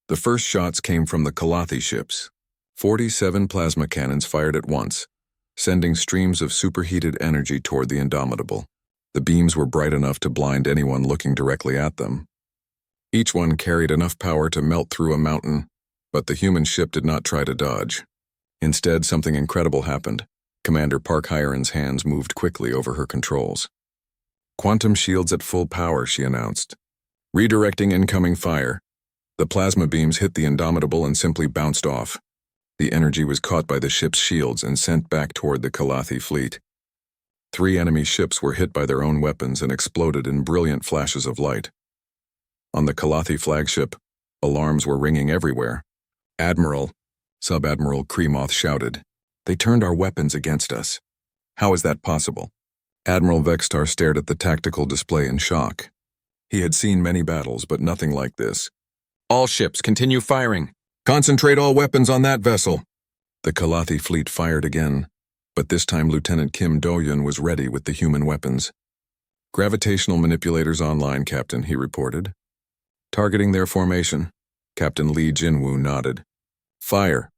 The first shots came from the Kalathi ships. 47 plasma cannons fired at once, sending streams of superheated energy toward the Indomitable. The beams were bright enough to blind anyone looking directly at them. Each one carried enough power to melt through a mountain, but the human ship did not try to dodge. Instead, something incredible happened. Commander Park Hyeron's hands moved quickly over her controls. "Quantum shields at full power," she announced. "Redirecting incoming fire." The plasma beams hit the Indomitable and simply bounced off. The energy was caught by the ship's shields and sent back toward the Kalathi fleet. 3 enemy ships were hit by their own weapons and exploded in brilliant flashes of light. On the Kalathi flagship, alarms were ringing everywhere. "Admiral," Sub-Admiral Kremoth shouted, "they turned our weapons against us. How is that possible?" Admiral Vextar stared at the tactical display in shock. He had seen many battles, but nothing like this. "All ships, continue firing. Concentrate all weapons on that vessel." The Kalathi fleet fired again, but this time Lieutenant Kim Do-yun was ready with the human weapons. "Gravitational manipulators online, Captain," he reported. "Targeting their formation." Captain Lee Jinwoo nodded. "Fire."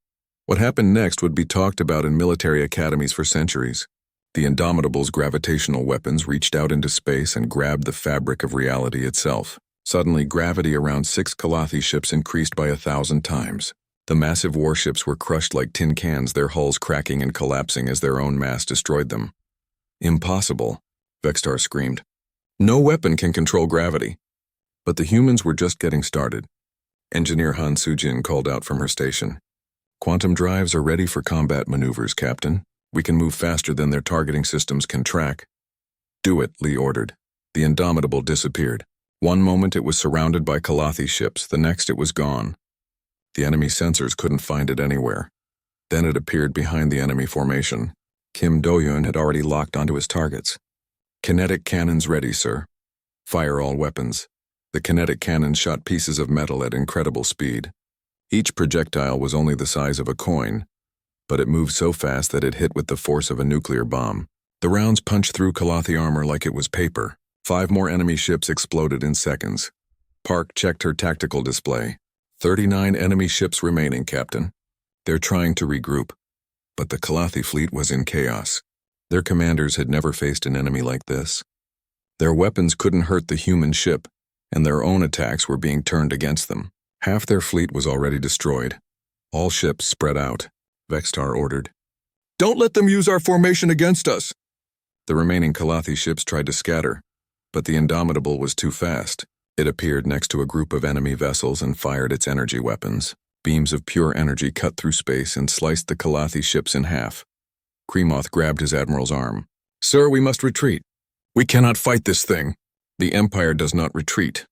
What happened next would be talked about in military academies for centuries. The Indomitable's gravitational weapons reached out into space and grabbed the fabric of reality itself. Suddenly, gravity around 6 Kalathi ships increased by 1,000 times. The massive warships were crushed like tin cans, their hulls cracking and collapsing as their own mass destroyed them. "Impossible," Vextar screamed. "No weapon can control gravity." But the humans were just getting started. Engineer Han Sujin called out from her station. "Quantum drives are ready for combat maneuvers, Captain. We can move faster than their targeting systems can track." "Do it," Lee ordered. The Indomitable disappeared. One moment it was surrounded by Kalathi ships, the next it was gone. The enemy sensors couldn't find it anywhere. Then it appeared behind the enemy formation. Kim Do-yun had already locked onto his targets. "Kinetic cannons ready, sir. Fire all weapons." The kinetic cannons shot pieces of metal at incredible speed. Each projectile was only the size of a coin, but it moved so fast that it hit with the force of a nuclear bomb. The rounds punched through Kalathi armor like it was paper. 5 more enemy ships exploded in seconds. Park checked her tactical display. 39 enemy ships remaining, Captain. They're trying to regroup. But the Kalathi fleet was in chaos. Their commanders had never faced an enemy like this. Their weapons couldn't hurt the human ship, and their own attacks were being turned against them. Half their fleet was already destroyed. "All ships spread out," Vextar ordered. "Don't let them use our formation against us." The remaining Kalathi ships tried to scatter, but the Indomitable was too fast. It appeared next to a group of enemy vessels and fired its energy weapons. Beams of pure energy cut through space and sliced the Kalathi ships in half. Kremoth grabbed his admiral's arm. "Sir, we must retreat. We cannot fight this thing." "The Empire does not retreat,"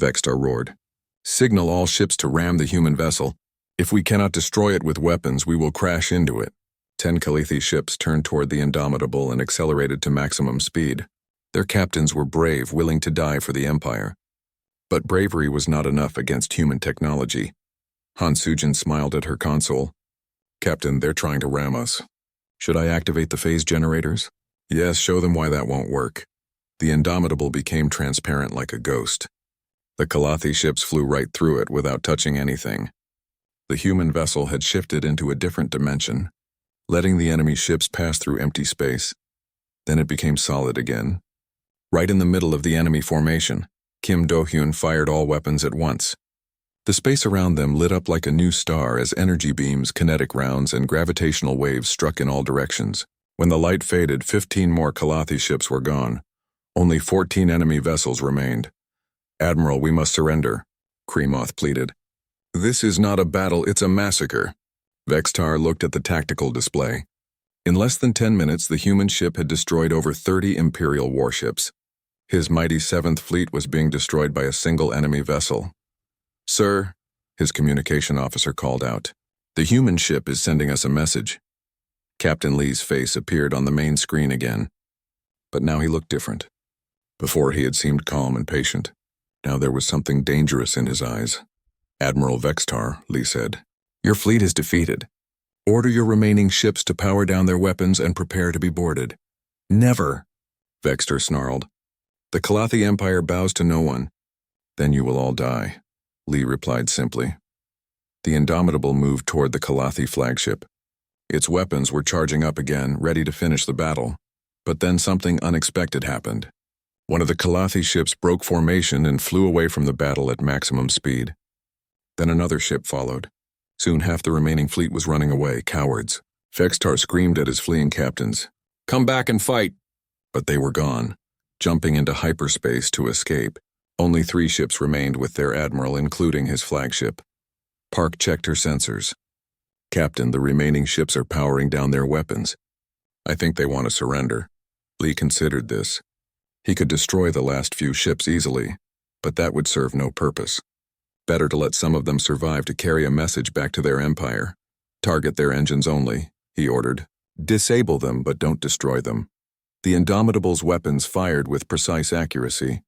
Vextar roared. "Signal all ships to ram the human vessel. If we cannot destroy it with weapons, we will crash into it." 10 Kalathi ships turned toward the Indomitable and accelerated to maximum speed. Their captains were brave, willing to die for the Empire. But bravery was not enough against human technology. Han Sujin smiled at her console. "Captain, they're trying to ram us. Should I activate the phase generators?" "Yes, show them why that won't work." The Indomitable became transparent like a ghost. The Kalathi ships flew right through it without touching anything. The human vessel had shifted into a different dimension, letting the enemy ships pass through empty space. Then it became solid again. Right in the middle of the enemy formation, Kim Do-hyun fired all weapons at once. The space around them lit up like a new star as energy beams, kinetic rounds, and gravitational waves struck in all directions. When the light faded, 15 more Kalathi ships were gone. Only 14 enemy vessels remained. "Admiral, we must surrender," Kremoth pleaded. "This is not a battle, it's a massacre." Vextar looked at the tactical display. In less than 10 minutes, the human ship had destroyed over 30 Imperial warships. His mighty 7th Fleet was being destroyed by a single enemy vessel. "Sir," his communication officer called out, "the human ship is sending us a message." Captain Lee's face appeared on the main screen again. But now he looked different. Before he had seemed calm and patient. Now there was something dangerous in his eyes. "Admiral Vextar," Lee said, "your fleet is defeated. Order your remaining ships to power down their weapons and prepare to be boarded." "Never," Vextar snarled. "The Kalathi Empire bows to no one." "Then you will all die," Lee replied simply. The Indomitable moved toward the Kalathi flagship. Its weapons were charging up again, ready to finish the battle. But then something unexpected happened. One of the Kalathi ships broke formation and flew away from the battle at maximum speed. Then another ship followed. Soon half the remaining fleet was running away, cowards. Vextar screamed at his fleeing captains, "Come back and fight!" But they were gone, jumping into hyperspace to escape. Only 3 ships remained with their admiral, including his flagship. Park checked her sensors. "Captain, the remaining ships are powering down their weapons. I think they want to surrender." Lee considered this. He could destroy the last few ships easily, but that would serve no purpose. Better to let some of them survive to carry a message back to their empire. "Target their engines only," he ordered. "Disable them, but don't destroy them." The Indomitable's weapons fired with precise accuracy.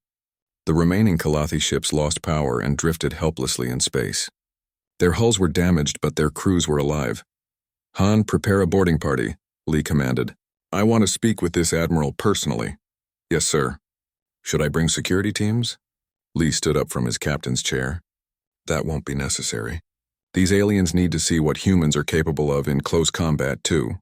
The remaining Kalathi ships lost power and drifted helplessly in space. Their hulls were damaged, but their crews were alive. "Han, prepare a boarding party," Lee commanded. "I want to speak with this admiral personally." "Yes, sir." "Should I bring security teams?" Lee stood up from his captain's chair. "That won't be necessary. These aliens need to see what humans are capable of in close combat, too."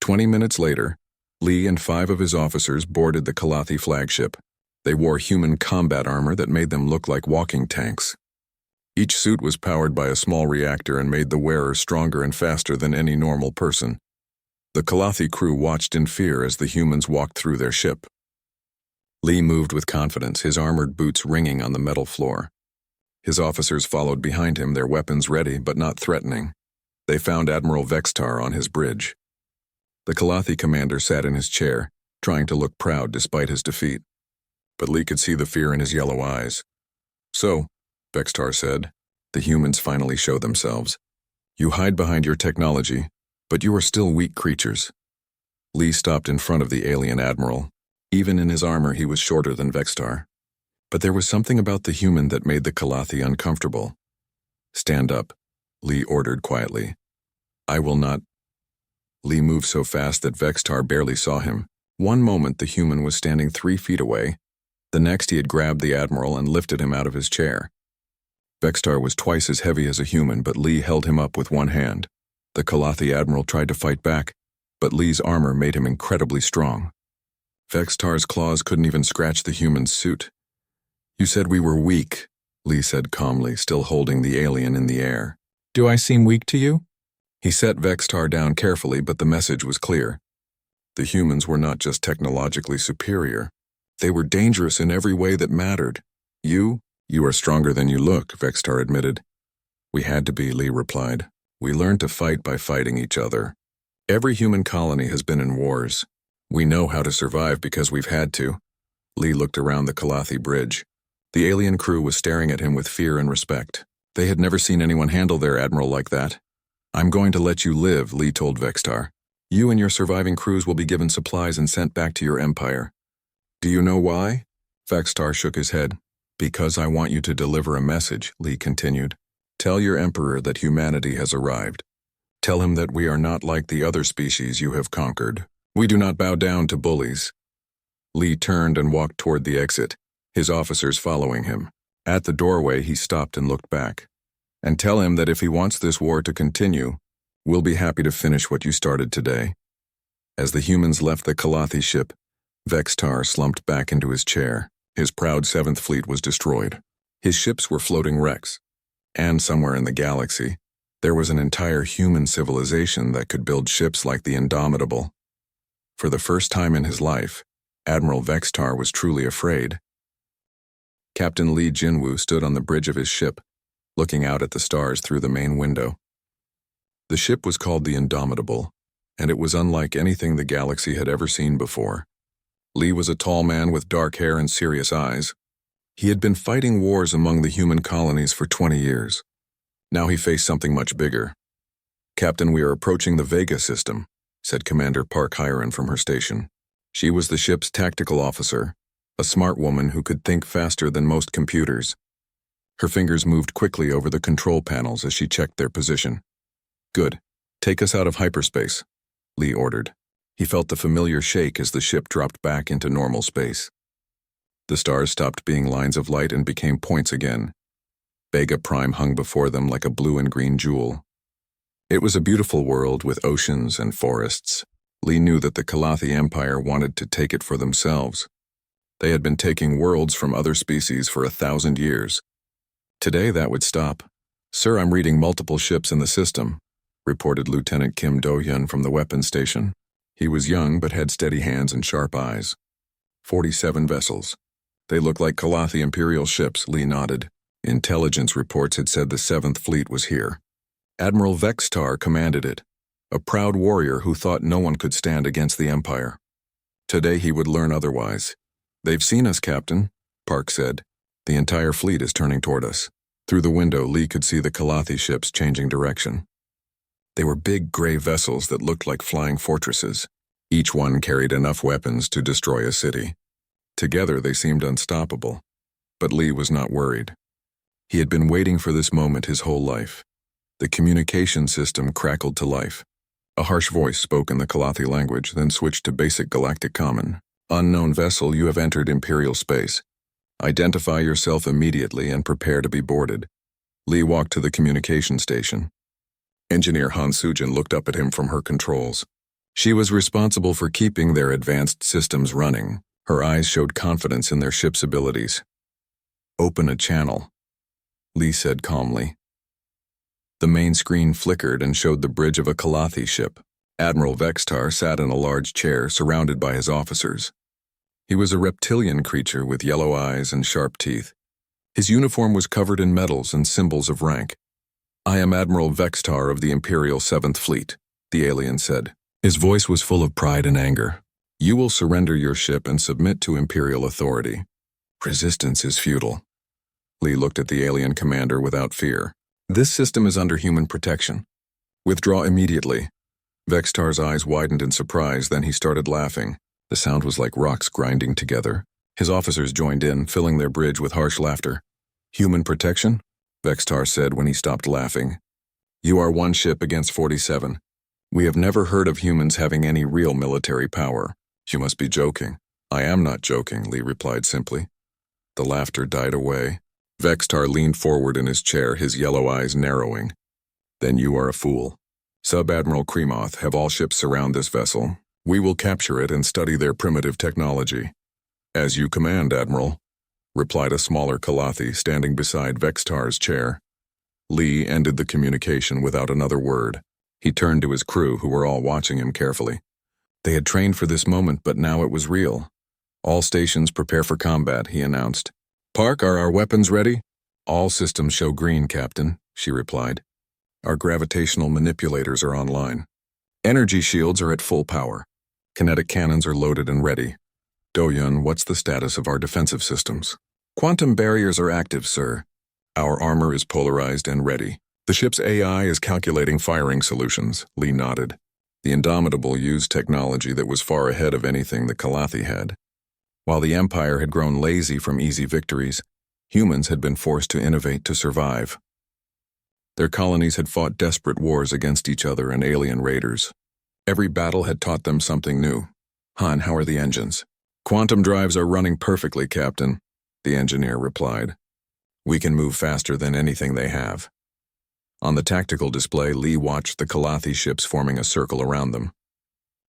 20 minutes later, Lee and 5 of his officers boarded the Kalathi flagship. They wore human combat armor that made them look like walking tanks. Each suit was powered by a small reactor and made the wearer stronger and faster than any normal person. The Kalathi crew watched in fear as the humans walked through their ship. Lee moved with confidence, his armored boots ringing on the metal floor. His officers followed behind him, their weapons ready but not threatening. They found Admiral Vextar on his bridge. The Kalathi commander sat in his chair, trying to look proud despite his defeat. But Lee could see the fear in his yellow eyes. "So," Vextar said, "the humans finally show themselves. You hide behind your technology, but you are still weak creatures." Lee stopped in front of the alien admiral. Even in his armor, he was shorter than Vextar. But there was something about the human that made the Kalathi uncomfortable. "Stand up," Lee ordered quietly. "I will not." Lee moved so fast that Vextar barely saw him. One moment the human was standing 3 feet away. The next he had grabbed the admiral and lifted him out of his chair. Vextar was twice as heavy as a human, but Lee held him up with one hand. The Kalathi admiral tried to fight back, but Lee's armor made him incredibly strong. Vextar's claws couldn't even scratch the human's suit. "You said we were weak," Lee said calmly, still holding the alien in the air. "Do I seem weak to you?" He set Vextar down carefully, but the message was clear. The humans were not just technologically superior. They were dangerous in every way that mattered. You are stronger than you look," Vextar admitted. "We had to be," Lee replied. "We learned to fight by fighting each other. Every human colony has been in wars. We know how to survive because we've had to." Lee looked around the Kalathi bridge. The alien crew was staring at him with fear and respect. They had never seen anyone handle their admiral like that. "I'm going to let you live," Lee told Vextar. "You and your surviving crews will be given supplies and sent back to your empire." "Do you know why?" Vextar shook his head. "Because I want you to deliver a message," Lee continued. "Tell your emperor that humanity has arrived. Tell him that we are not like the other species you have conquered. We do not bow down to bullies." Lee turned and walked toward the exit, his officers following him. At the doorway, he stopped and looked back. "And tell him that if he wants this war to continue, we'll be happy to finish what you started today." As the humans left the Kalathi ship, Vextar slumped back into his chair. His proud 7th Fleet was destroyed. His ships were floating wrecks. And somewhere in the galaxy, there was an entire human civilization that could build ships like the Indomitable. For the first time in his life, Admiral Vextar was truly afraid. Captain Lee Jinwoo stood on the bridge of his ship, looking out at the stars through the main window. The ship was called the Indomitable, and it was unlike anything the galaxy had ever seen before. Lee was a tall man with dark hair and serious eyes. He had been fighting wars among the human colonies for 20 years. Now he faced something much bigger. "Captain, we are approaching the Vega system," said Commander Park Hyron from her station. She was the ship's tactical officer, a smart woman who could think faster than most computers. Her fingers moved quickly over the control panels as she checked their position. "Good. Take us out of hyperspace," Lee ordered. He felt the familiar shake as the ship dropped back into normal space. The stars stopped being lines of light and became points again. Vega Prime hung before them like a blue and green jewel. It was a beautiful world with oceans and forests. Lee knew that the Kalathi Empire wanted to take it for themselves. They had been taking worlds from other species for 1,000 years. Today that would stop. "Sir, I'm reading multiple ships in the system," reported Lieutenant Kim Do-hyun from the weapons station. He was young but had steady hands and sharp eyes. 47 vessels. They looked like Kalathi Imperial ships, Lee nodded. Intelligence reports had said the 7th Fleet was here. Admiral Vextar commanded it, a proud warrior who thought no one could stand against the Empire. Today he would learn otherwise. "They've seen us, Captain," Park said. "The entire fleet is turning toward us." Through the window, Lee could see the Kalathi ships changing direction. They were big gray vessels that looked like flying fortresses. Each one carried enough weapons to destroy a city. Together they seemed unstoppable. But Lee was not worried. He had been waiting for this moment his whole life. The communication system crackled to life. A harsh voice spoke in the Kalathi language, then switched to basic Galactic Common. "Unknown vessel, you have entered Imperial space. Identify yourself immediately and prepare to be boarded." Lee walked to the communication station. Engineer Han Sujin looked up at him from her controls. She was responsible for keeping their advanced systems running. Her eyes showed confidence in their ship's abilities. "Open a channel," Lee said calmly. The main screen flickered and showed the bridge of a Kalathi ship. Admiral Vextar sat in a large chair surrounded by his officers. He was a reptilian creature with yellow eyes and sharp teeth. His uniform was covered in medals and symbols of rank. "I am Admiral Vextar of the Imperial 7th Fleet," the alien said. His voice was full of pride and anger. "You will surrender your ship and submit to Imperial authority. Resistance is futile." Lee looked at the alien commander without fear. "This system is under human protection. Withdraw immediately." Vextar's eyes widened in surprise, then he started laughing. The sound was like rocks grinding together. His officers joined in, filling their bridge with harsh laughter. "Human protection?" Vextar said when he stopped laughing. "You are one ship against 47. We have never heard of humans having any real military power. You must be joking." "I am not joking," Lee replied simply. The laughter died away. Vextar leaned forward in his chair, his yellow eyes narrowing. "Then you are a fool. Sub-Admiral Kremoth, have all ships surround this vessel. We will capture it and study their primitive technology." "As you command, Admiral," replied a smaller Kalathi standing beside Vextar's chair. Lee ended the communication without another word. He turned to his crew, who were all watching him carefully. They had trained for this moment, but now it was real. "All stations prepare for combat," he announced. "Park, are our weapons ready?" "All systems show green, Captain," she replied. "Our gravitational manipulators are online. Energy shields are at full power. Kinetic cannons are loaded and ready. Do-hyun, what's the status of our defensive systems?" "Quantum barriers are active, sir. Our armor is polarized and ready. The ship's AI is calculating firing solutions," Lee nodded. The Indomitable used technology that was far ahead of anything the Kalathi had. While the Empire had grown lazy from easy victories, humans had been forced to innovate to survive. Their colonies had fought desperate wars against each other and alien raiders. Every battle had taught them something new. "Han, how are the engines?" "Quantum drives are running perfectly, Captain," the engineer replied. "We can move faster than anything they have." On the tactical display, Lee watched the Kalathi ships forming a circle around them.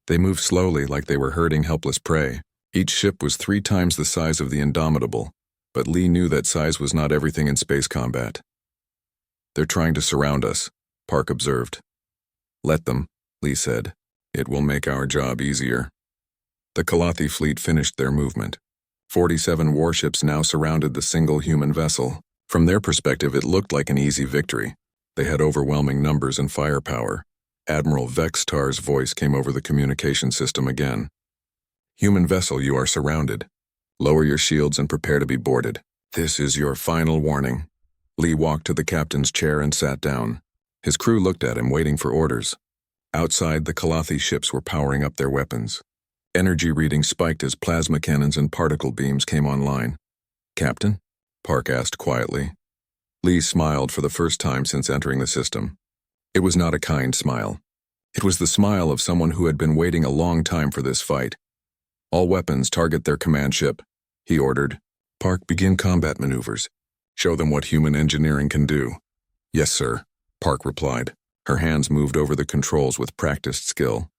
They moved slowly like they were herding helpless prey. Each ship was 3 times the size of the Indomitable, but Lee knew that size was not everything in space combat. "They're trying to surround us," Park observed. "Let them," Lee said. "It will make our job easier." The Kalathi fleet finished their movement. 47 warships now surrounded the single human vessel. From their perspective, it looked like an easy victory. They had overwhelming numbers and firepower. Admiral Vextar's voice came over the communication system again. "Human vessel, you are surrounded. Lower your shields and prepare to be boarded. This is your final warning." Lee walked to the captain's chair and sat down. His crew looked at him, waiting for orders. Outside, the Kalathi ships were powering up their weapons. Energy readings spiked as plasma cannons and particle beams came online. "Captain?" Park asked quietly. Lee smiled for the first time since entering the system. It was not a kind smile. It was the smile of someone who had been waiting a long time for this fight. "All weapons target their command ship," he ordered. "Park, begin combat maneuvers. Show them what human engineering can do. Yes, sir, Park replied. Her hands moved over the controls with practiced skill.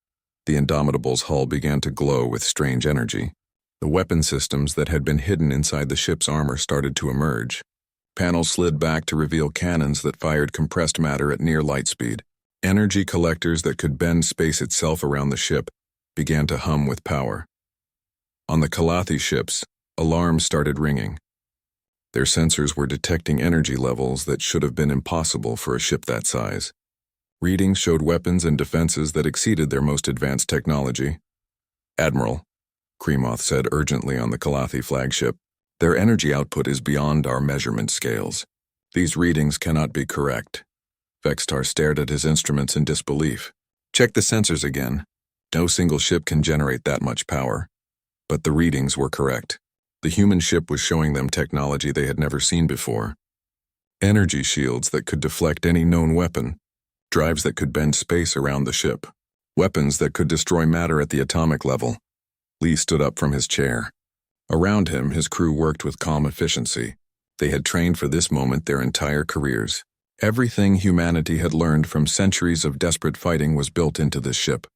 The Indomitable's hull began to glow with strange energy. The weapon systems that had been hidden inside the ship's armor started to emerge. Panels slid back to reveal cannons that fired compressed matter at near light speed. Energy collectors that could bend space itself around the ship began to hum with power. On the Kalathi ships, alarms started ringing. Their sensors were detecting energy levels that should have been impossible for a ship that size. Readings showed weapons and defenses that exceeded their most advanced technology. Admiral, Kremoth said urgently on the Kalathi flagship, their energy output is beyond our measurement scales. These readings cannot be correct. Vextar stared at his instruments in disbelief. Check the sensors again. No single ship can generate that much power. But the readings were correct. The human ship was showing them technology they had never seen before. Energy shields that could deflect any known weapon. Drives that could bend space around the ship. Weapons that could destroy matter at the atomic level. Lee stood up from his chair. Around him, his crew worked with calm efficiency. They had trained for this moment their entire careers. Everything humanity had learned from centuries of desperate fighting was built into this ship.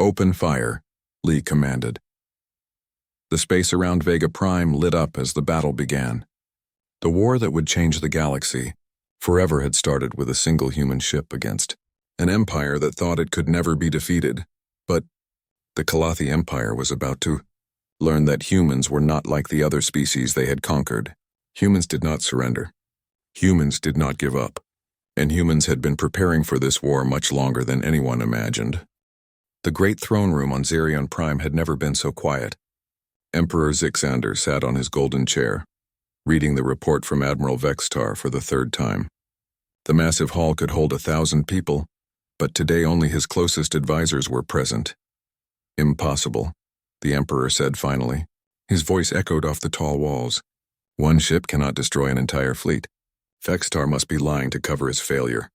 Open fire, Lee commanded. The space around Vega Prime lit up as the battle began. The war that would change the galaxy forever had started with a single human ship against an empire that thought it could never be defeated. But the Kalathi Empire was about to learn that humans were not like the other species they had conquered. Humans did not surrender. Humans did not give up. And humans had been preparing for this war much longer than anyone imagined. The great throne room on Zerion Prime had never been so quiet. Emperor Zixander sat on his golden chair, reading the report from Admiral Vextar for the third time. The massive hall could hold 1,000 people, but today only his closest advisors were present. Impossible, the Emperor said finally. His voice echoed off the tall walls. One ship cannot destroy an entire fleet. Vextar must be lying to cover his failure.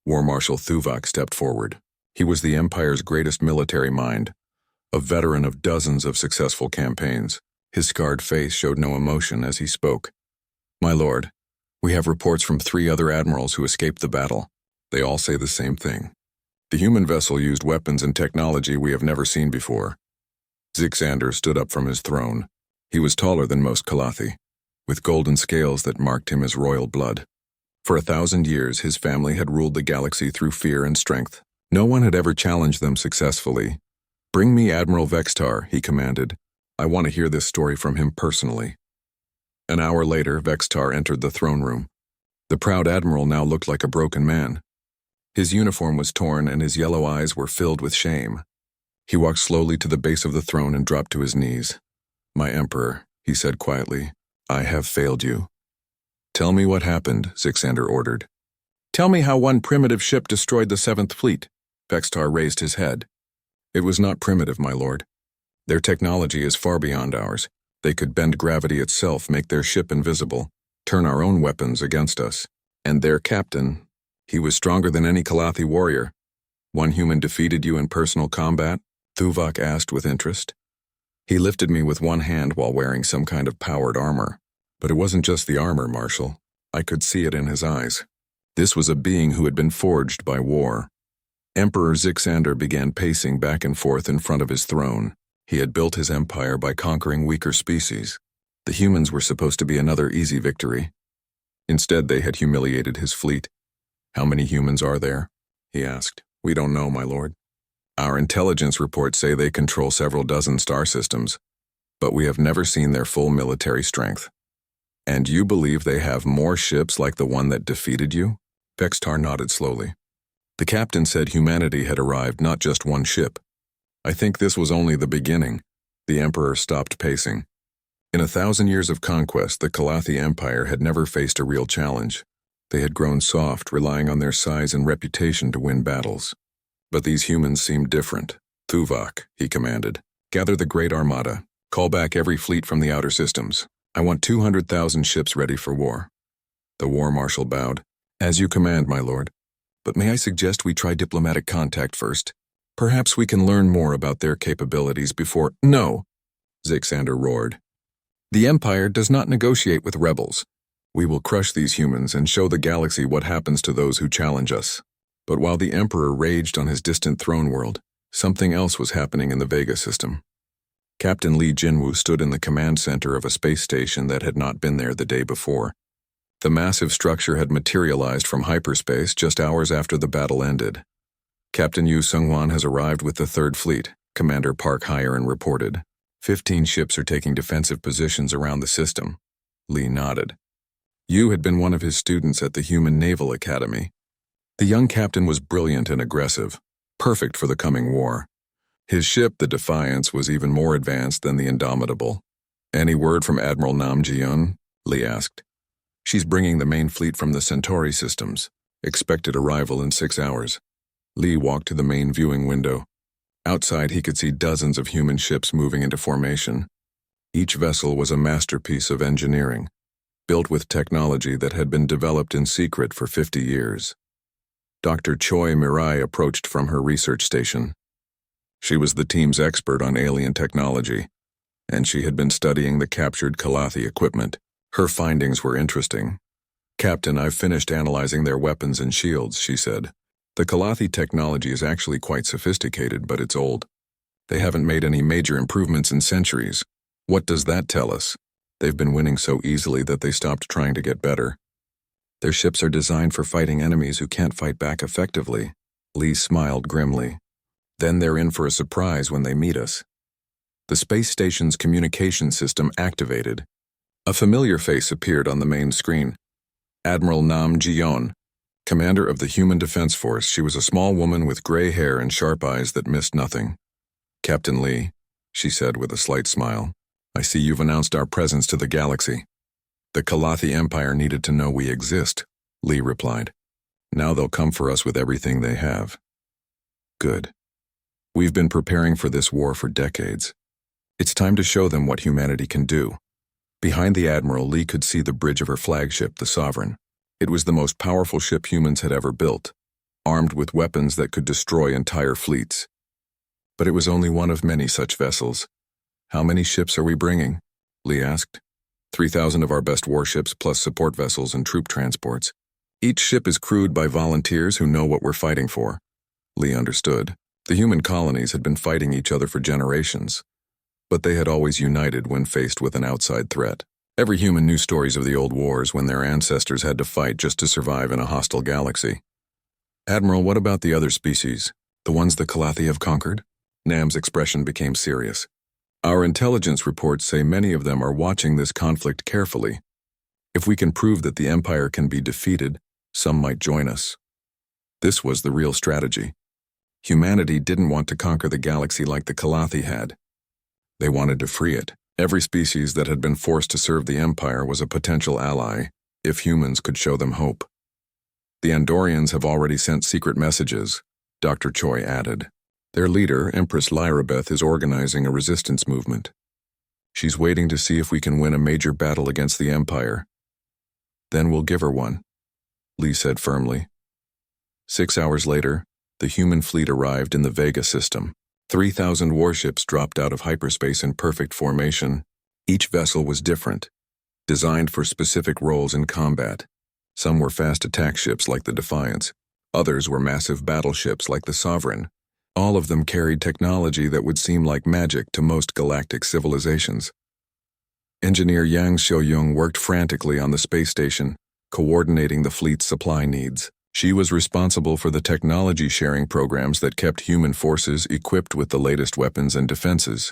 War Marshal Thuvok stepped forward. He was the Empire's greatest military mind, a veteran of dozens of successful campaigns. His scarred face showed no emotion as he spoke. My lord, we have reports from 3 other admirals who escaped the battle. They all say the same thing. The human vessel used weapons and technology we have never seen before. Zixander stood up from his throne. He was taller than most Kalathi, with golden scales that marked him as royal blood. For 1,000 years, his family had ruled the galaxy through fear and strength. No one had ever challenged them successfully. Bring me Admiral Vextar, he commanded. I want to hear this story from him personally. An hour later, Vextar entered the throne room. The proud admiral now looked like a broken man. His uniform was torn and his yellow eyes were filled with shame. He walked slowly to the base of the throne and dropped to his knees. My emperor, he said quietly, I have failed you. Tell me what happened, Zixander ordered. Tell me how one primitive ship destroyed the 7th Fleet. Vextar raised his head. It was not primitive, my lord. Their technology is far beyond ours. They could bend gravity itself, make their ship invisible, turn our own weapons against us. And their captain, he was stronger than any Kalathi warrior. One human defeated you in personal combat? Thuvok asked with interest. He lifted me with one hand while wearing some kind of powered armor. But it wasn't just the armor, Marshal. I could see it in his eyes. This was a being who had been forged by war. Emperor Zixander began pacing back and forth in front of his throne. He had built his empire by conquering weaker species. The humans were supposed to be another easy victory. Instead, they had humiliated his fleet. How many humans are there? He asked. We don't know, my lord. Our intelligence reports say they control several dozen star systems, but we have never seen their full military strength. And you believe they have more ships like the one that defeated you? Vextar nodded slowly. The captain said humanity had arrived, not just one ship. I think this was only the beginning. The Emperor stopped pacing. In 1,000 years of conquest, the Kalathi Empire had never faced a real challenge. They had grown soft, relying on their size and reputation to win battles. But these humans seemed different. Thuvok, he commanded, gather the Great Armada. Call back every fleet from the outer systems. I want 200,000 ships ready for war. The War Marshal bowed. As you command, my lord. But may I suggest we try diplomatic contact first? Perhaps we can learn more about their capabilities before— No! Zixander roared. The Empire does not negotiate with rebels. We will crush these humans and show the galaxy what happens to those who challenge us. But while the Emperor raged on his distant throne world, something else was happening in the Vega system. Captain Li Jinwu stood in the command center of a space station that had not been there the day before. The massive structure had materialized from hyperspace just hours after the battle ended. Captain Yu Seungwan has arrived with the Third Fleet, Commander Park Hyerin reported. 15 ships are taking defensive positions around the system. Li nodded. Yu had been one of his students at the Human Naval Academy. The young captain was brilliant and aggressive, perfect for the coming war. His ship, the Defiance, was even more advanced than the Indomitable. Any word from Admiral Nam Ji-yun? Li asked. She's bringing the main fleet from the Centauri systems. Expected arrival in 6 hours. Li walked to the main viewing window. Outside, he could see dozens of human ships moving into formation. Each vessel was a masterpiece of engineering, built with technology that had been developed in secret for 50 years. Dr. Choi Mirai approached from her research station. She was the team's expert on alien technology, and she had been studying the captured Kalathi equipment. Her findings were interesting. Captain, I've finished analyzing their weapons and shields, she said. The Kalathi technology is actually quite sophisticated, but it's old. They haven't made any major improvements in centuries. What does that tell us? They've been winning so easily that they stopped trying to get better. Their ships are designed for fighting enemies who can't fight back effectively. Li smiled grimly. Then they're in for a surprise when they meet us. The space station's communication system activated. A familiar face appeared on the main screen. Admiral Nam Ji-yun, commander of the Human Defense Force. She was a small woman with gray hair and sharp eyes that missed nothing. Captain Li, she said with a slight smile, I see you've announced our presence to the galaxy. The Kalathi Empire needed to know we exist, Li replied. Now they'll come for us with everything they have. Good. We've been preparing for this war for decades. It's time to show them what humanity can do. Behind the Admiral, Li could see the bridge of her flagship, the Sovereign. It was the most powerful ship humans had ever built, armed with weapons that could destroy entire fleets. But it was only one of many such vessels. How many ships are we bringing? Li asked. 3,000 of our best warships plus support vessels and troop transports. Each ship is crewed by volunteers who know what we're fighting for. Li understood. The human colonies had been fighting each other for generations, but they had always united when faced with an outside threat. Every human knew stories of the old wars when their ancestors had to fight just to survive in a hostile galaxy. Admiral, what about the other species? The ones the Kalathi have conquered? Nam's expression became serious. Our intelligence reports say many of them are watching this conflict carefully. If we can prove that the Empire can be defeated, some might join us. This was the real strategy. Humanity didn't want to conquer the galaxy like the Kalathi had. They wanted to free it. Every species that had been forced to serve the Empire was a potential ally, if humans could show them hope. The Andorians have already sent secret messages, Dr. Choi added. Their leader, Empress Lyrabeth, is organizing a resistance movement. She's waiting to see if we can win a major battle against the Empire. Then we'll give her one, Li said firmly. 6 hours later, the human fleet arrived in the Vega system. 3,000 warships dropped out of hyperspace in perfect formation. Each vessel was different, designed for specific roles in combat. Some were fast attack ships like the Defiance. Others were massive battleships like the Sovereign. All of them carried technology that would seem like magic to most galactic civilizations. Engineer Yang Xiaoyong worked frantically on the space station, coordinating the fleet's supply needs. She was responsible for the technology sharing programs that kept human forces equipped with the latest weapons and defenses.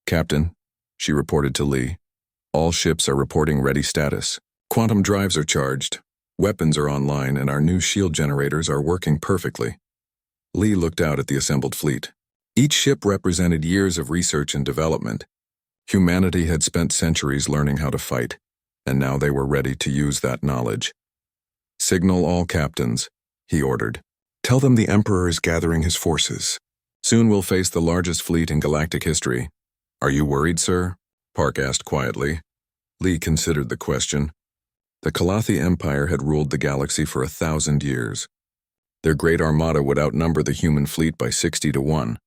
Captain, she reported to Li, all ships are reporting ready status. Quantum drives are charged, weapons are online, and our new shield generators are working perfectly. Li looked out at the assembled fleet. Each ship represented years of research and development. Humanity had spent centuries learning how to fight, and now they were ready to use that knowledge. Signal all captains, he ordered. Tell them the Emperor is gathering his forces. Soon we'll face the largest fleet in galactic history. Are you worried, sir? Park asked quietly. Li considered the question. The Kalathi Empire had ruled the galaxy for 1,000 years. Their great armada would outnumber the human fleet by 60 to 1.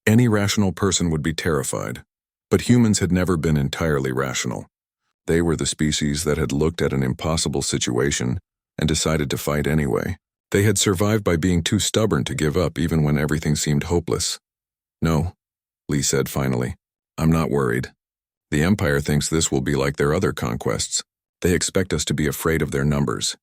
Any rational person would be terrified, but humans had never been entirely rational. They were the species that had looked at an impossible situation and decided to fight anyway. They had survived by being too stubborn to give up even when everything seemed hopeless. "No," Lee said finally. "I'm not worried. The Empire thinks this will be like their other conquests. They expect us to be afraid of their numbers."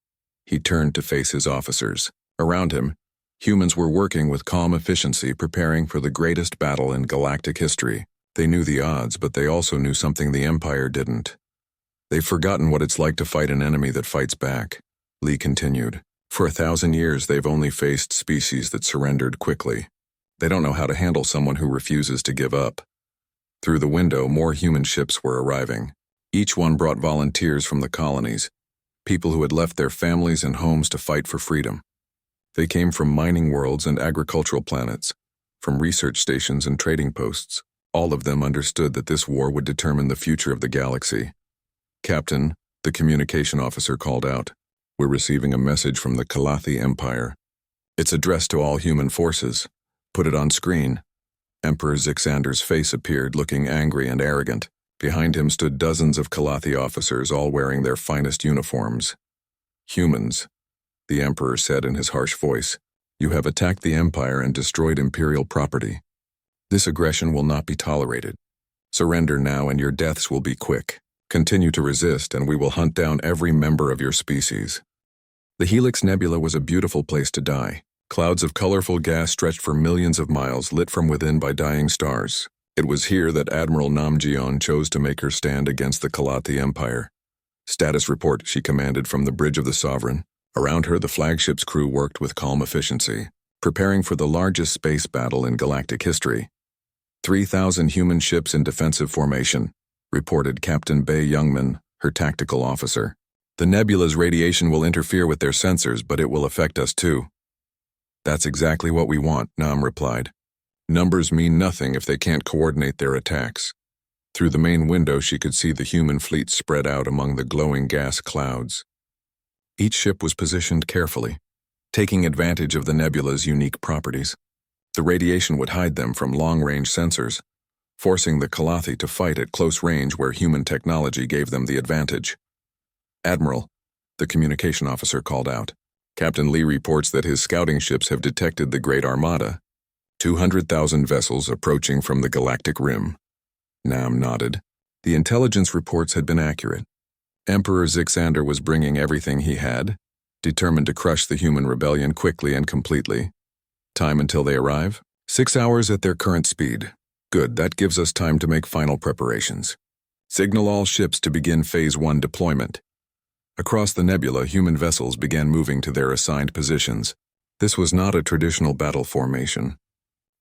He turned to face his officers. Around him, humans were working with calm efficiency, preparing for the greatest battle in galactic history. They knew the odds, but they also knew something the Empire didn't. "They've forgotten what it's like to fight an enemy that fights back," Lee continued. "For 1,000 years, they've only faced species that surrendered quickly. They don't know how to handle someone who refuses to give up." Through the window, more human ships were arriving. Each one brought volunteers from the colonies, people who had left their families and homes to fight for freedom. They came from mining worlds and agricultural planets, from research stations and trading posts. All of them understood that this war would determine the future of the galaxy. "Captain," the communication officer called out, "we're receiving a message from the Kalathi Empire. It's addressed to all human forces. Put it on screen." Emperor Zixander's face appeared, looking angry and arrogant. Behind him stood dozens of Kalathi officers, all wearing their finest uniforms. "Humans," the Emperor said in his harsh voice, "you have attacked the Empire and destroyed Imperial property. This aggression will not be tolerated. Surrender now and your deaths will be quick. Continue to resist and we will hunt down every member of your species." The Helix Nebula was a beautiful place to die. Clouds of colorful gas stretched for millions of miles, lit from within by dying stars. It was here that Admiral Namjion chose to make her stand against the Kalathi Empire. "Status report," she commanded from the bridge of the Sovereign. Around her, the flagship's crew worked with calm efficiency, preparing for the largest space battle in galactic history. 3,000 human ships in defensive formation, reported Captain Bae Youngman, her tactical officer. "The nebula's radiation will interfere with their sensors, but it will affect us too." "That's exactly what we want," Nam replied. "Numbers mean nothing if they can't coordinate their attacks." Through the main window, she could see the human fleet spread out among the glowing gas clouds. Each ship was positioned carefully, taking advantage of the nebula's unique properties. The radiation would hide them from long-range sensors, forcing the Kalathi to fight at close range where human technology gave them the advantage. "Admiral," the communication officer called out, "Captain Lee reports that his scouting ships have detected the Great Armada, 200,000 vessels approaching from the galactic rim." Nam nodded. The intelligence reports had been accurate. Emperor Zixander was bringing everything he had, determined to crush the human rebellion quickly and completely. "Time until they arrive?" 6 hours at their current speed. "Good, that gives us time to make final preparations. Signal all ships to begin Phase 1 deployment." Across the nebula, human vessels began moving to their assigned positions. This was not a traditional battle formation.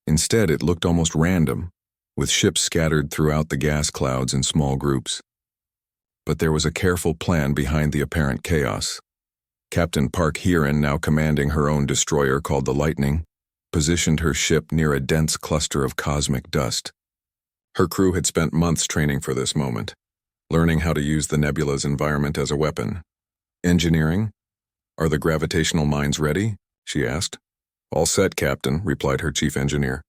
Instead, it looked almost random, with ships scattered throughout the gas clouds in small groups. But there was a careful plan behind the apparent chaos. Captain Park Heeran, now commanding her own destroyer called the Lightning, positioned her ship near a dense cluster of cosmic dust. Her crew had spent months training for this moment, learning how to use the nebula's environment as a weapon. "Engineering? Are the gravitational mines ready?" she asked. "All set, Captain," replied her chief engineer.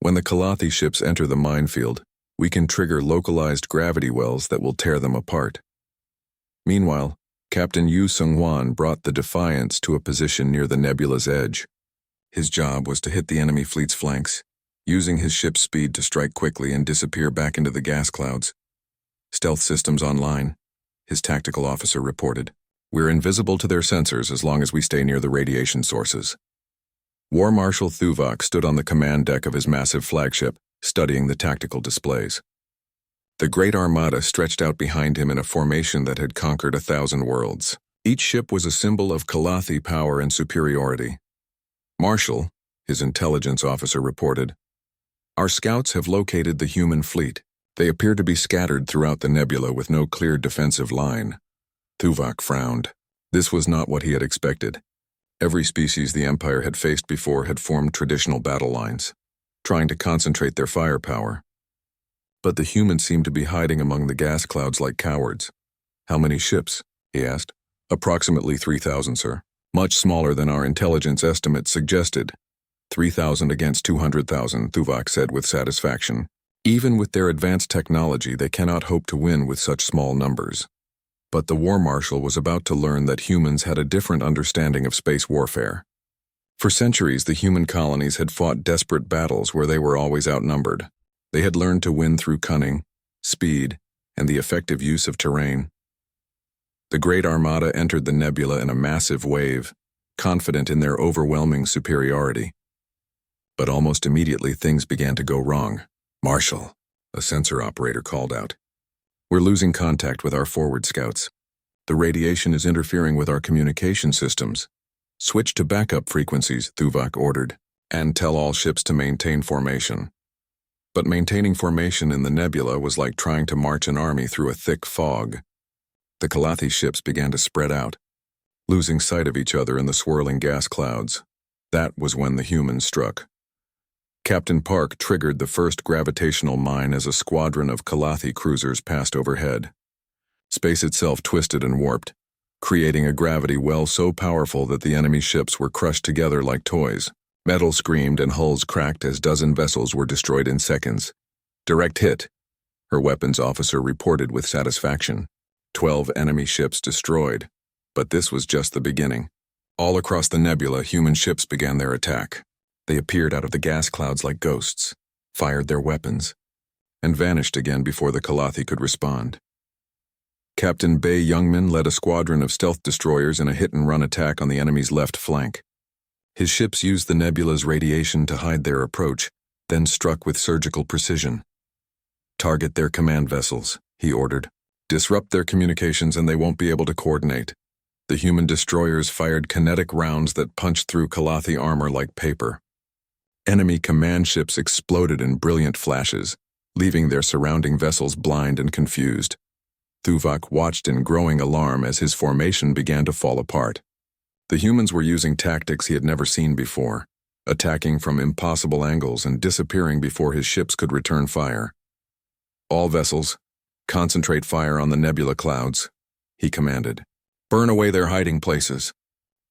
"When the Kalathi ships enter the minefield, we can trigger localized gravity wells that will tear them apart." Meanwhile, Captain Yu Seung-Wan brought the Defiance to a position near the nebula's edge. His job was to hit the enemy fleet's flanks, using his ship's speed to strike quickly and disappear back into the gas clouds. "Stealth systems online," his tactical officer reported. "We're invisible to their sensors as long as we stay near the radiation sources." War Marshal Thuvok stood on the command deck of his massive flagship, studying the tactical displays. The Great Armada stretched out behind him in a formation that had conquered 1,000 worlds. Each ship was a symbol of Kalathi power and superiority. "Marshal," his intelligence officer reported, "our scouts have located the human fleet. They appear to be scattered throughout the nebula with no clear defensive line." Thuvok frowned. This was not what he had expected. Every species the Empire had faced before had formed traditional battle lines, trying to concentrate their firepower. But the humans seemed to be hiding among the gas clouds like cowards. "How many ships?" he asked. "Approximately 3,000, sir. Much smaller than our intelligence estimates suggested." 3,000 against 200,000, Thuvok said with satisfaction. "Even with their advanced technology, they cannot hope to win with such small numbers." But the war marshal was about to learn that humans had a different understanding of space warfare. For centuries, the human colonies had fought desperate battles where they were always outnumbered. They had learned to win through cunning, speed, and the effective use of terrain. The Great Armada entered the nebula in a massive wave, confident in their overwhelming superiority. But almost immediately things began to go wrong. "Marshal," a sensor operator called out. "We're losing contact with our forward scouts. The radiation is interfering with our communication systems. Switch to backup frequencies," Tuvok ordered, "and tell all ships to maintain formation." But maintaining formation in the nebula was like trying to march an army through a thick fog. The Kalathi ships began to spread out, losing sight of each other in the swirling gas clouds. That was when the humans struck. Captain Park triggered the first gravitational mine as a squadron of Kalathi cruisers passed overhead. Space itself twisted and warped, creating a gravity well so powerful that the enemy ships were crushed together like toys. Metal screamed and hulls cracked as dozen vessels were destroyed in seconds. "Direct hit," her weapons officer reported with satisfaction. 12 enemy ships destroyed. But this was just the beginning. All across the nebula, human ships began their attack. They appeared out of the gas clouds like ghosts, fired their weapons, and vanished again before the Kalathi could respond. Captain Bay Youngman led a squadron of stealth destroyers in a hit-and-run attack on the enemy's left flank. His ships used the nebula's radiation to hide their approach, then struck with surgical precision. "Target their command vessels," he ordered. "Disrupt their communications and they won't be able to coordinate." The human destroyers fired kinetic rounds that punched through Kalathi armor like paper. Enemy command ships exploded in brilliant flashes, leaving their surrounding vessels blind and confused. Tuvok watched in growing alarm as his formation began to fall apart. The humans were using tactics he had never seen before, attacking from impossible angles and disappearing before his ships could return fire. "All vessels, concentrate fire on the nebula clouds," he commanded. "Burn away their hiding places."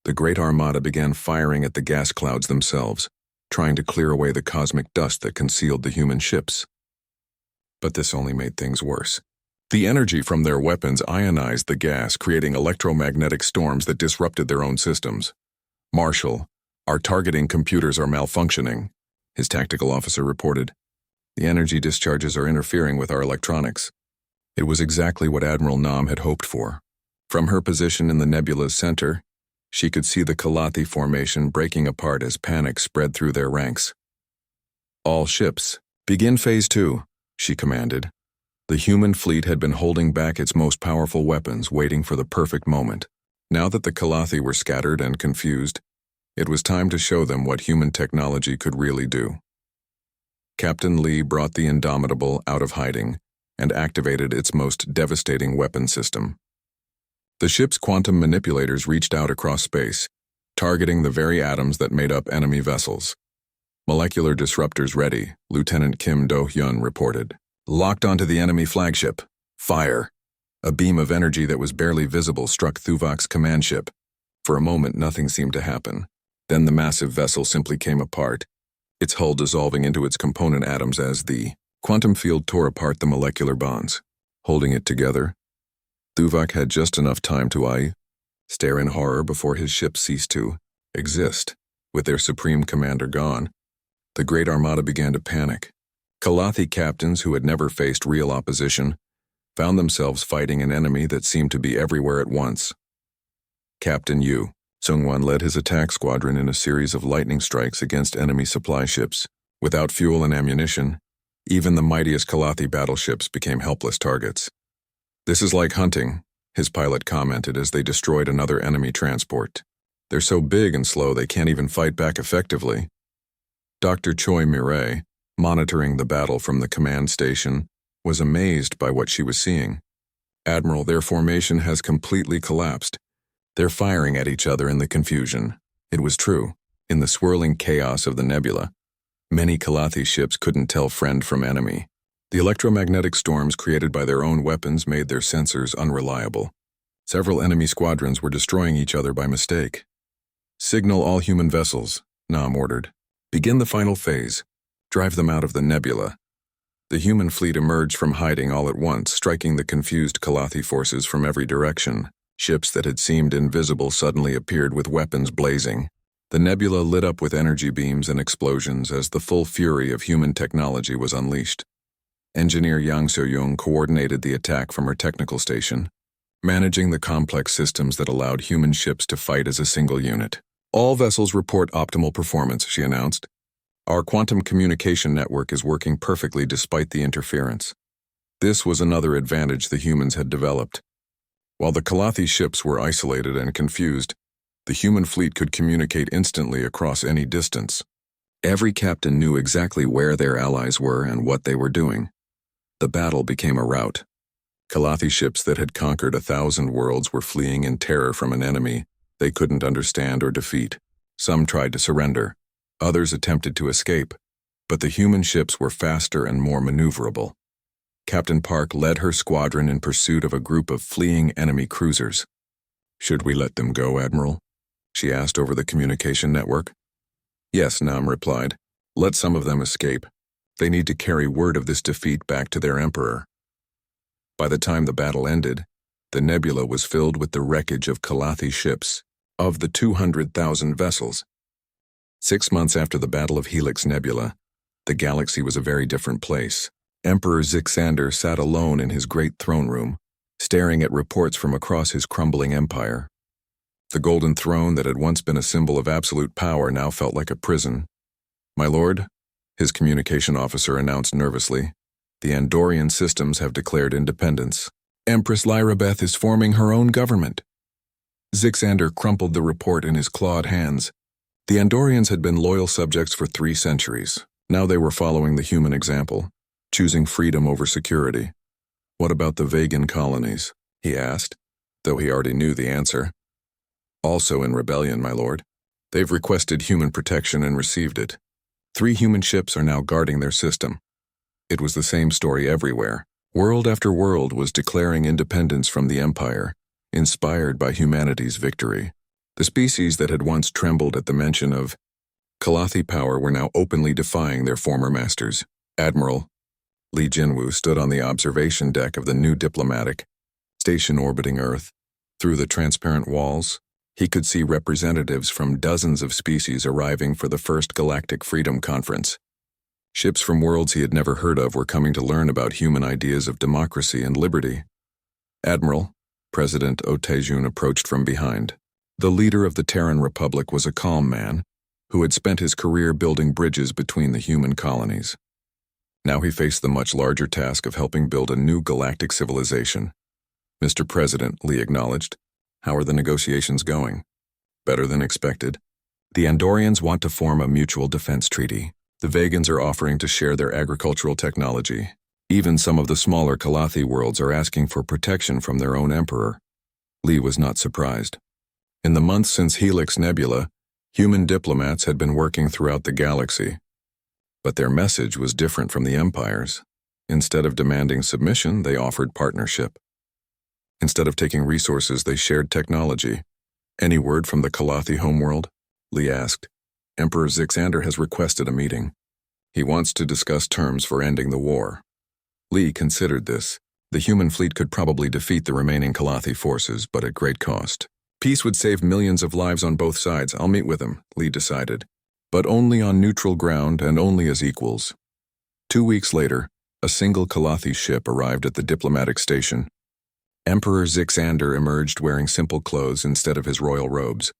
The Great Armada began firing at the gas clouds themselves, trying to clear away the cosmic dust that concealed the human ships. But this only made things worse. The energy from their weapons ionized the gas, creating electromagnetic storms that disrupted their own systems. "Marshal, our targeting computers are malfunctioning," his tactical officer reported. "The energy discharges are interfering with our electronics." It was exactly what Admiral Nam had hoped for. From her position in the nebula's center, she could see the Kalathi formation breaking apart as panic spread through their ranks. "All ships, begin Phase 2, she commanded. The human fleet had been holding back its most powerful weapons, waiting for the perfect moment. Now that the Kalathi were scattered and confused, it was time to show them what human technology could really do. Captain Lee brought the Indomitable out of hiding and activated its most devastating weapon system. The ship's quantum manipulators reached out across space, targeting the very atoms that made up enemy vessels. "Molecular disruptors ready," Lieutenant Kim Do-hyun reported. "Locked onto the enemy flagship. Fire." A beam of energy that was barely visible struck Tuvok's command ship. For a moment, nothing seemed to happen. Then the massive vessel simply came apart, its hull dissolving into its component atoms as the quantum field tore apart the molecular bonds. Holding it together, Tuvok had just enough time to stare in horror before his ship ceased to exist. With their supreme commander gone, the Great Armada began to panic. Kalathi captains who had never faced real opposition found themselves fighting an enemy that seemed to be everywhere at once. Captain Yu Seung-won led his attack squadron in a series of lightning strikes against enemy supply ships. Without fuel and ammunition, even the mightiest Kalathi battleships became helpless targets. "This is like hunting," his pilot commented as they destroyed another enemy transport. "They're so big and slow they can't even fight back effectively." Dr. Choi Mireille, monitoring the battle from the command station, was amazed by what she was seeing. "Admiral, their formation has completely collapsed. They're firing at each other in the confusion." It was true. In the swirling chaos of the nebula, many Kalathi ships couldn't tell friend from enemy. The electromagnetic storms created by their own weapons made their sensors unreliable. Several enemy squadrons were destroying each other by mistake. "Signal all human vessels," Nam ordered. "Begin the final phase. Drive them out of the nebula." The human fleet emerged from hiding all at once, striking the confused Kalathi forces from every direction. Ships that had seemed invisible suddenly appeared with weapons blazing. The nebula lit up with energy beams and explosions as the full fury of human technology was unleashed. Engineer Yang So-young coordinated the attack from her technical station, managing the complex systems that allowed human ships to fight as a single unit. All vessels report optimal performance, she announced. Our quantum communication network is working perfectly despite the interference. This was another advantage the humans had developed. While the Kalathi ships were isolated and confused, the human fleet could communicate instantly across any distance. Every captain knew exactly where their allies were and what they were doing. The battle became a rout. Kalathi ships that had conquered 1,000 worlds were fleeing in terror from an enemy they couldn't understand or defeat. Some tried to surrender. Others attempted to escape, but the human ships were faster and more maneuverable. Captain Park led her squadron in pursuit of a group of fleeing enemy cruisers. "Should we let them go, Admiral?" she asked over the communication network. "Yes," Nam replied. "Let some of them escape. They need to carry word of this defeat back to their emperor." By the time the battle ended, the nebula was filled with the wreckage of Kalathi ships, of the 200,000 vessels. 6 months after the Battle of Helix Nebula, the galaxy was a very different place. Emperor Zixander sat alone in his great throne room, staring at reports from across his crumbling empire. The golden throne that had once been a symbol of absolute power now felt like a prison. "My lord," his communication officer announced nervously, "the Andorian systems have declared independence. Empress Lyrabeth is forming her own government." Zixander crumpled the report in his clawed hands. The Andorians had been loyal subjects for 3 centuries. Now they were following the human example, choosing freedom over security. "What about the Vegan colonies?" he asked, though he already knew the answer. "Also in rebellion, my lord. They've requested human protection and received it. 3 human ships are now guarding their system." It was the same story everywhere. World after world was declaring independence from the Empire, inspired by humanity's victory. The species that had once trembled at the mention of Kalathi power were now openly defying their former masters. Admiral Li Jinwu stood on the observation deck of the new diplomatic station orbiting Earth. Through the transparent walls, he could see representatives from dozens of species arriving for the first Galactic Freedom Conference. Ships from worlds he had never heard of were coming to learn about human ideas of democracy and liberty. "Admiral," President Oh Tae-jun approached from behind. The leader of the Terran Republic was a calm man who had spent his career building bridges between the human colonies. Now he faced the much larger task of helping build a new galactic civilization. "Mr. President," Lee acknowledged, "how are the negotiations going?" "Better than expected. The Andorians want to form a mutual defense treaty. The Vegans are offering to share their agricultural technology. Even some of the smaller Kalathi worlds are asking for protection from their own emperor." Lee was not surprised. In the months since Helix Nebula, human diplomats had been working throughout the galaxy. But their message was different from the Empire's. Instead of demanding submission, they offered partnership. Instead of taking resources, they shared technology. "Any word from the Kalathi homeworld?" Lee asked. "Emperor Zixander has requested a meeting. He wants to discuss terms for ending the war." Lee considered this. The human fleet could probably defeat the remaining Kalathi forces, but at great cost. Peace would save millions of lives on both sides. "I'll meet with him," Lee decided. "But only on neutral ground and only as equals." 2 weeks later, a single Kalathi ship arrived at the diplomatic station. Emperor Zixander emerged wearing simple clothes instead of his royal robes.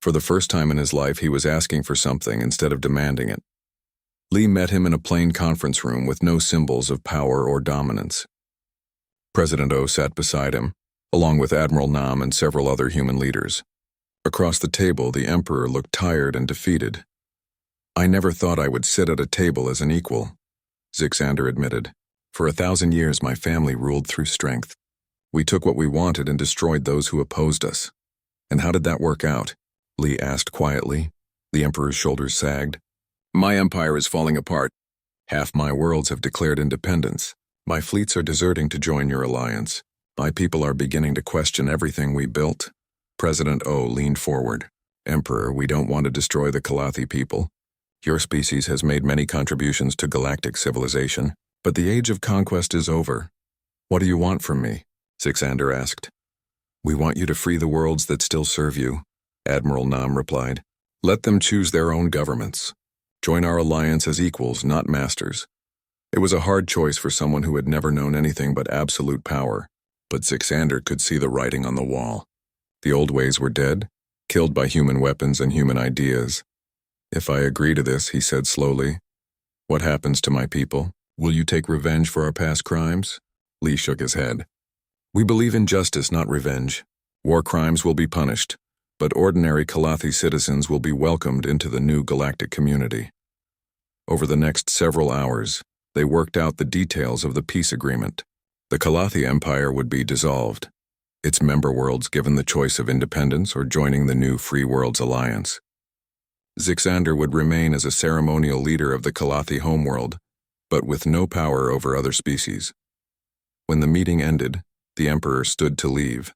For the first time in his life, he was asking for something instead of demanding it. Lee met him in a plain conference room with no symbols of power or dominance. President O sat beside him, along with Admiral Nam and several other human leaders. Across the table, the Emperor looked tired and defeated. "I never thought I would sit at a table as an equal," Zixander admitted. "For 1,000 years, my family ruled through strength. We took what we wanted and destroyed those who opposed us." "And how did that work out?" Lee asked quietly. The Emperor's shoulders sagged. "My empire is falling apart. Half my worlds have declared independence. My fleets are deserting to join your alliance. My people are beginning to question everything we built." President O leaned forward. "Emperor, we don't want to destroy the Kalathi people. Your species has made many contributions to galactic civilization. But the age of conquest is over. What do you want from me? Zixander asked. We want you to free the worlds that still serve you, Admiral Nam replied. Let them choose their own governments. Join our alliance as equals, not masters. It was a hard choice for someone who had never known anything but absolute power, but Zixander could see the writing on the wall. The old ways were dead, killed by human weapons and human ideas. If I agree to this, he said slowly, what happens to my people? Will you take revenge for our past crimes? Lee shook his head. We believe in justice, not revenge. War crimes will be punished, but ordinary Kalathi citizens will be welcomed into the new galactic community. Over the next several hours, they worked out the details of the peace agreement. The Kalathi Empire would be dissolved, its member worlds given the choice of independence or joining the new Free Worlds Alliance. Zixander would remain as a ceremonial leader of the Kalathi homeworld, but with no power over other species. When the meeting ended, the Emperor stood to leave.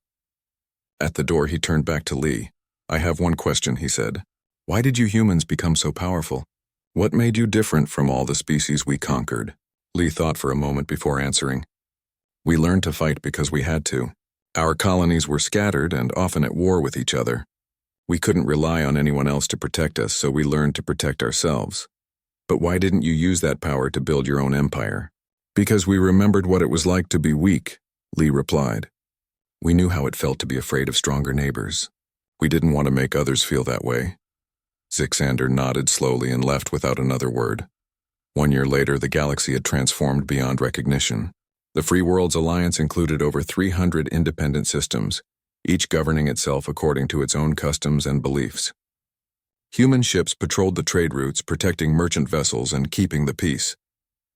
At the door, he turned back to Lee. I have one question, he said. Why did you humans become so powerful? What made you different from all the species we conquered? Lee thought for a moment before answering. We learned to fight because we had to. Our colonies were scattered and often at war with each other. We couldn't rely on anyone else to protect us, so we learned to protect ourselves. But why didn't you use that power to build your own empire? Because we remembered what it was like to be weak, Lee replied. We knew how it felt to be afraid of stronger neighbors. We didn't want to make others feel that way. Zixander nodded slowly and left without another word. 1 year later, the galaxy had transformed beyond recognition. The Free Worlds Alliance included over 300 independent systems, each governing itself according to its own customs and beliefs. Human ships patrolled the trade routes, protecting merchant vessels and keeping the peace.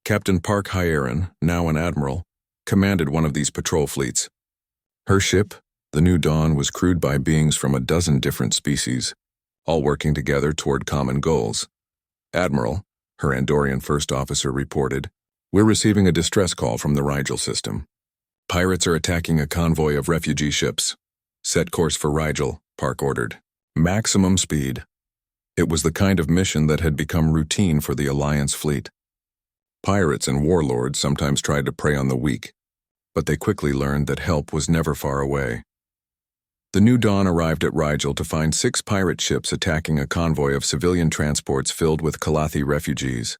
Captain Park Hyeran, now an admiral, commanded one of these patrol fleets. Her ship, the New Dawn, was crewed by beings from a dozen different species, all working together toward common goals. Admiral, her Andorian first officer, reported, We're receiving a distress call from the Rigel system. Pirates are attacking a convoy of refugee ships. Set course for Rigel, Park ordered. Maximum speed. It was the kind of mission that had become routine for the Alliance fleet. Pirates and warlords sometimes tried to prey on the weak, but they quickly learned that help was never far away. The New Dawn arrived at Rigel to find 6 pirate ships attacking a convoy of civilian transports filled with Kalathi refugees.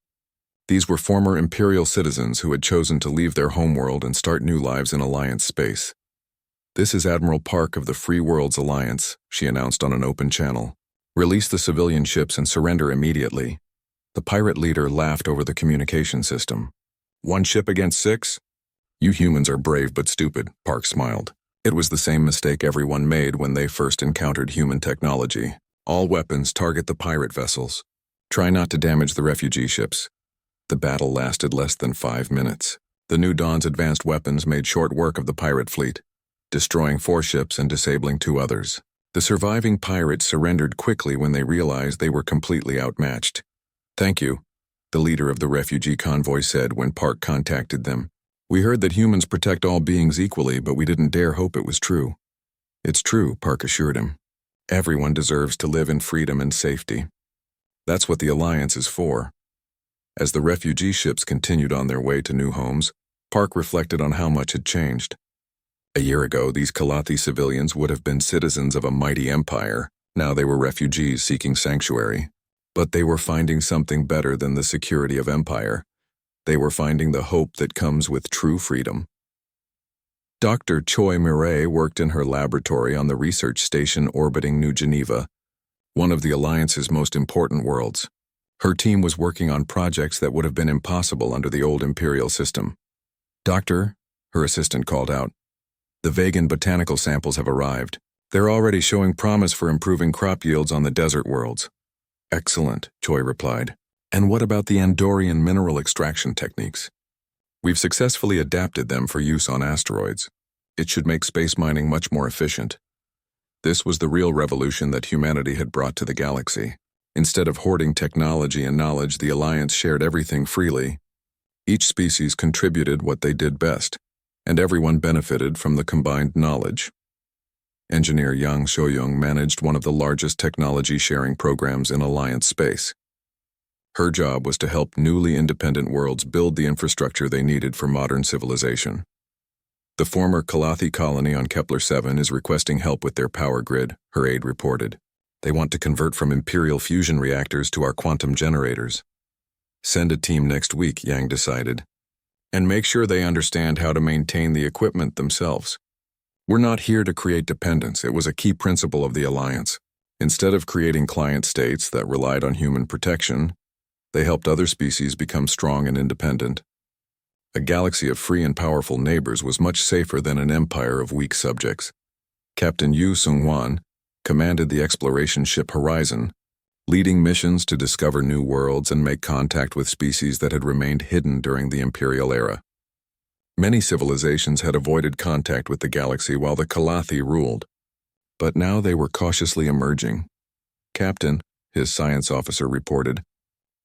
These were former Imperial citizens who had chosen to leave their homeworld and start new lives in Alliance space. This is Admiral Park of the Free Worlds Alliance, she announced on an open channel. Release the civilian ships and surrender immediately. The pirate leader laughed over the communication system. 1 ship against 6? You humans are brave but stupid, Park smiled. It was the same mistake everyone made when they first encountered human technology. All weapons target the pirate vessels. Try not to damage the refugee ships. The battle lasted less than 5 minutes. The New Dawn's advanced weapons made short work of the pirate fleet, destroying 4 ships and disabling 2 others. The surviving pirates surrendered quickly when they realized they were completely outmatched. Thank you, the leader of the refugee convoy said when Park contacted them. We heard that humans protect all beings equally, but we didn't dare hope it was true. It's true, Park assured him. Everyone deserves to live in freedom and safety. That's what the Alliance is for. As the refugee ships continued on their way to new homes, Park reflected on how much had changed. A year ago, these Kalathi civilians would have been citizens of a mighty empire. Now they were refugees seeking sanctuary. But they were finding something better than the security of empire. They were finding the hope that comes with true freedom. Dr. Choi Mireille worked in her laboratory on the research station orbiting New Geneva, one of the Alliance's most important worlds. Her team was working on projects that would have been impossible under the old Imperial system. Doctor, her assistant called out, the vegan botanical samples have arrived. They're already showing promise for improving crop yields on the desert worlds. Excellent, Choi replied. And what about the Andorian mineral extraction techniques? We've successfully adapted them for use on asteroids. It should make space mining much more efficient. This was the real revolution that humanity had brought to the galaxy. Instead of hoarding technology and knowledge, the Alliance shared everything freely. Each species contributed what they did best, and everyone benefited from the combined knowledge. Engineer Yang Shoyoung managed one of the largest technology sharing programs in Alliance space. Her job was to help newly independent worlds build the infrastructure they needed for modern civilization. The former Kalathi colony on Kepler-7 is requesting help with their power grid, her aide reported. They want to convert from Imperial fusion reactors to our quantum generators. Send a team next week, Yang decided. And make sure they understand how to maintain the equipment themselves. We're not here to create dependence. It was a key principle of the Alliance. Instead of creating client states that relied on human protection, they helped other species become strong and independent. A galaxy of free and powerful neighbors was much safer than an empire of weak subjects. Captain Yu Seung-wan commanded the exploration ship Horizon, leading missions to discover new worlds and make contact with species that had remained hidden during the Imperial era. Many civilizations had avoided contact with the galaxy while the Kalathi ruled, but now they were cautiously emerging. Captain, his science officer reported,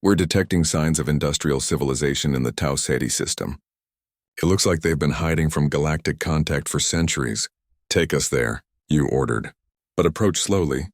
we're detecting signs of industrial civilization in the Tau Ceti system. It looks like they've been hiding from galactic contact for centuries. Take us there, Yu ordered. But approach slowly.